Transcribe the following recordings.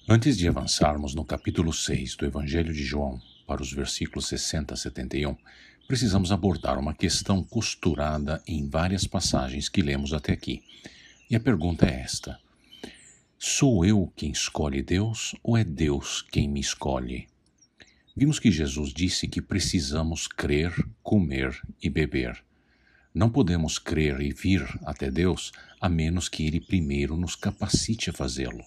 Antes de avançarmos no capítulo 6 do Evangelho de João, para os versículos 60 a 71, precisamos abordar uma questão costurada em várias passagens que lemos até aqui. E a pergunta é esta: sou eu quem escolhe Deus ou é Deus quem me escolhe? Vimos que Jesus disse que precisamos crer, comer e beber. Não podemos crer e vir até Deus a menos que Ele primeiro nos capacite a fazê-lo.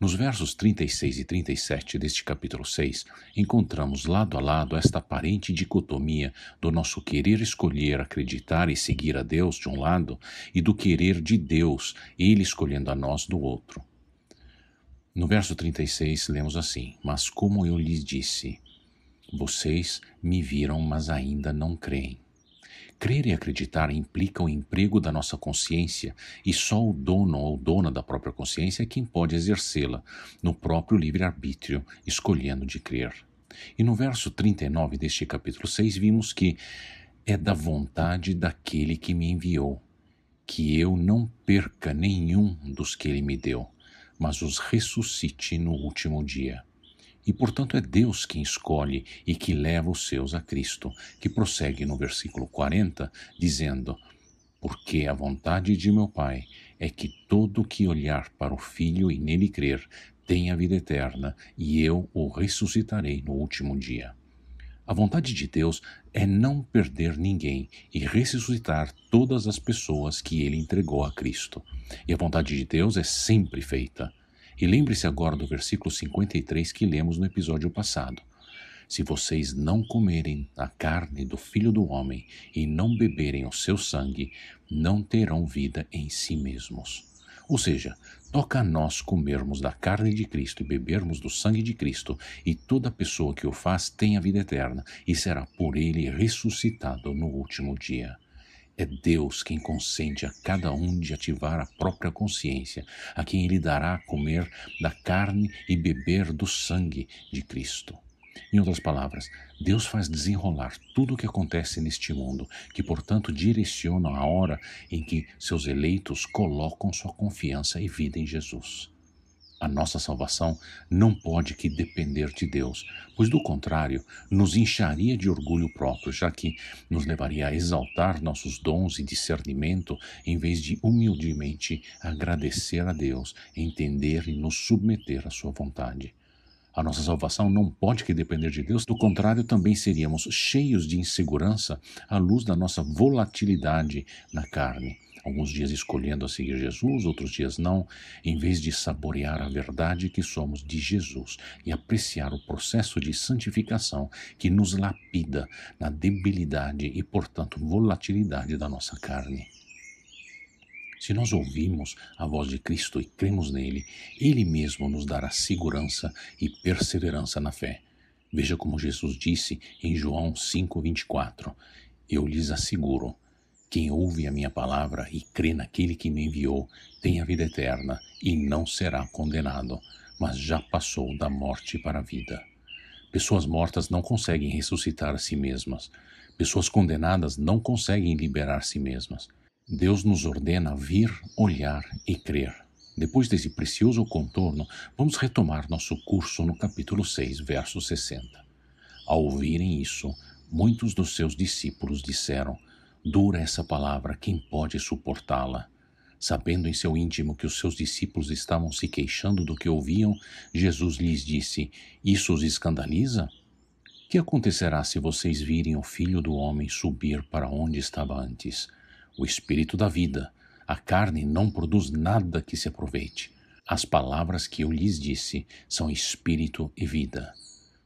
Nos versos 36 e 37 deste capítulo 6, encontramos lado a lado esta aparente dicotomia do nosso querer escolher, acreditar e seguir a Deus de um lado e do querer de Deus, Ele escolhendo a nós do outro. No verso 36 lemos assim: mas como eu lhes disse, vocês me viram, mas ainda não creem. Crer e acreditar implica o emprego da nossa consciência e só o dono ou dona da própria consciência é quem pode exercê-la no próprio livre-arbítrio, escolhendo de crer. E no verso 39 deste capítulo 6 vimos que é da vontade daquele que me enviou, que eu não perca nenhum dos que ele me deu, mas os ressuscite no último dia. E, portanto, é Deus quem escolhe e que leva os seus a Cristo, que prossegue no versículo 40, dizendo: porque a vontade de meu Pai é que todo que olhar para o Filho e nele crer tenha vida eterna, e eu o ressuscitarei no último dia. A vontade de Deus é não perder ninguém e ressuscitar todas as pessoas que ele entregou a Cristo. E a vontade de Deus é sempre feita. E lembre-se agora do versículo 53 que lemos no episódio passado. Se vocês não comerem a carne do Filho do Homem e não beberem o seu sangue, não terão vida em si mesmos. Ou seja, toca a nós comermos da carne de Cristo e bebermos do sangue de Cristo, e toda pessoa que o faz tem a vida eterna e será por ele ressuscitado no último dia. É Deus quem consente a cada um de ativar a própria consciência, a quem ele dará a comer da carne e beber do sangue de Cristo. Em outras palavras, Deus faz desenrolar tudo o que acontece neste mundo, que portanto direciona a hora em que seus eleitos colocam sua confiança e vida em Jesus. A nossa salvação não pode que depender de Deus, pois do contrário, nos incharia de orgulho próprio, já que nos levaria a exaltar nossos dons e discernimento, em vez de humildemente agradecer a Deus, entender e nos submeter à sua vontade. A nossa salvação não pode que depender de Deus, do contrário, também seríamos cheios de insegurança à luz da nossa volatilidade na carne. Alguns dias escolhendo a seguir Jesus, outros dias não, em vez de saborear a verdade que somos de Jesus e apreciar o processo de santificação que nos lapida na debilidade e, portanto, volatilidade da nossa carne. Se nós ouvimos a voz de Cristo e cremos nele, ele mesmo nos dará segurança e perseverança na fé. Veja como Jesus disse em João 5:24: eu lhes asseguro, quem ouve a minha palavra e crê naquele que me enviou tem a vida eterna e não será condenado, mas já passou da morte para a vida. Pessoas mortas não conseguem ressuscitar a si mesmas. Pessoas condenadas não conseguem liberar a si mesmas. Deus nos ordena vir, olhar e crer. Depois desse precioso contorno, vamos retomar nosso curso no capítulo 6, verso 60. Ao ouvirem isso, muitos dos seus discípulos disseram: dura essa palavra, quem pode suportá-la? Sabendo em seu íntimo que os seus discípulos estavam se queixando do que ouviam, Jesus lhes disse: isso os escandaliza? Que acontecerá se vocês virem o Filho do Homem subir para onde estava antes? O Espírito da vida, a carne não produz nada que se aproveite. As palavras que eu lhes disse são Espírito e vida.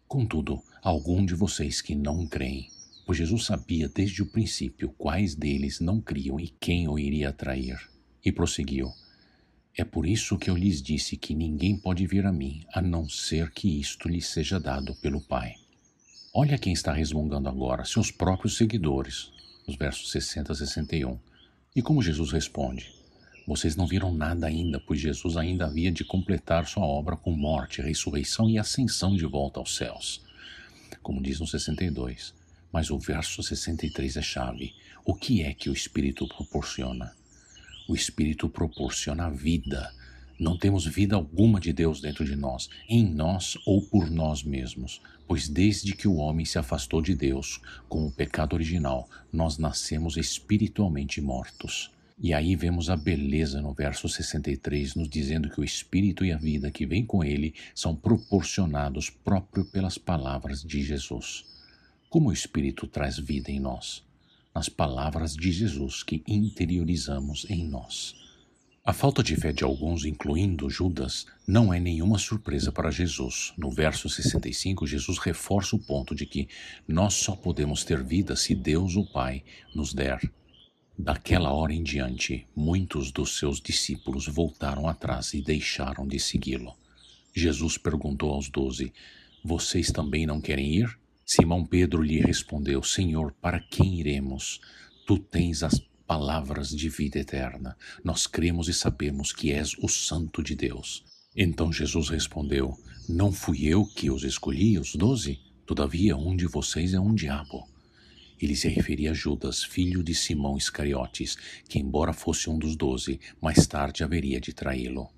Contudo, há algum de vocês que não creem, pois Jesus sabia desde o princípio quais deles não criam e quem o iria trair. E prosseguiu: é por isso que eu lhes disse que ninguém pode vir a mim, a não ser que isto lhe seja dado pelo Pai. Olha quem está resmungando agora, seus próprios seguidores, nos versos 60 a 61. E como Jesus responde: vocês não viram nada ainda, pois Jesus ainda havia de completar sua obra com morte, ressurreição e ascensão de volta aos céus. Como diz no 62, mas o verso 63 é chave. O que é que o Espírito proporciona? O Espírito proporciona a vida. Não temos vida alguma de Deus dentro de nós, em nós ou por nós mesmos, pois desde que o homem se afastou de Deus com o pecado original, nós nascemos espiritualmente mortos. E aí vemos a beleza no verso 63, nos dizendo que o Espírito e a vida que vem com ele são proporcionados próprio pelas palavras de Jesus. Como o Espírito traz vida em nós? Nas palavras de Jesus que interiorizamos em nós. A falta de fé de alguns, incluindo Judas, não é nenhuma surpresa para Jesus. No verso 65, Jesus reforça o ponto de que nós só podemos ter vida se Deus, o Pai, nos der. Daquela hora em diante, muitos dos seus discípulos voltaram atrás e deixaram de segui-lo. Jesus perguntou aos 12, vocês também não querem ir? Simão Pedro lhe respondeu, Senhor, para quem iremos? Tu tens as palavras de vida eterna. Nós cremos e sabemos que és o Santo de Deus. Então Jesus respondeu, não fui eu que os escolhi, os 12? Todavia um de vocês é um diabo. Ele se referia a Judas, filho de Simão Iscariotes, que embora fosse um dos 12, mais tarde haveria de traí-lo.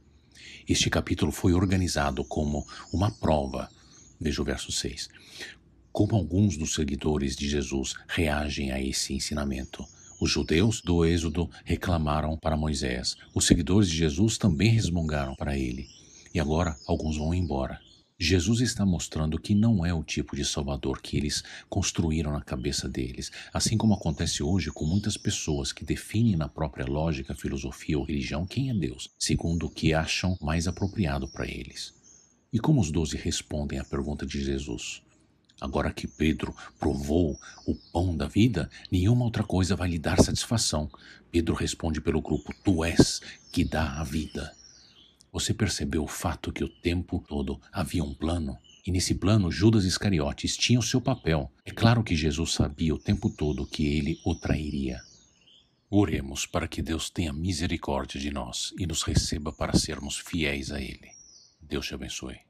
Este capítulo foi organizado como uma prova. Veja o verso 6. Como alguns dos seguidores de Jesus reagem a esse ensinamento. Os judeus do Êxodo reclamaram para Moisés. Os seguidores de Jesus também resmungaram para ele. E agora alguns vão embora. Jesus está mostrando que não é o tipo de Salvador que eles construíram na cabeça deles, assim como acontece hoje com muitas pessoas que definem na própria lógica, filosofia ou religião quem é Deus, segundo o que acham mais apropriado para eles. E como os 12 respondem à pergunta de Jesus? Agora que Pedro provou o pão da vida, nenhuma outra coisa vai lhe dar satisfação. Pedro responde pelo grupo, tu és que dá a vida. Você percebeu o fato que o tempo todo havia um plano? E nesse plano, Judas Iscariotes tinha o seu papel. É claro que Jesus sabia o tempo todo que ele o trairia. Oremos para que Deus tenha misericórdia de nós e nos receba para sermos fiéis a Ele. Deus te abençoe.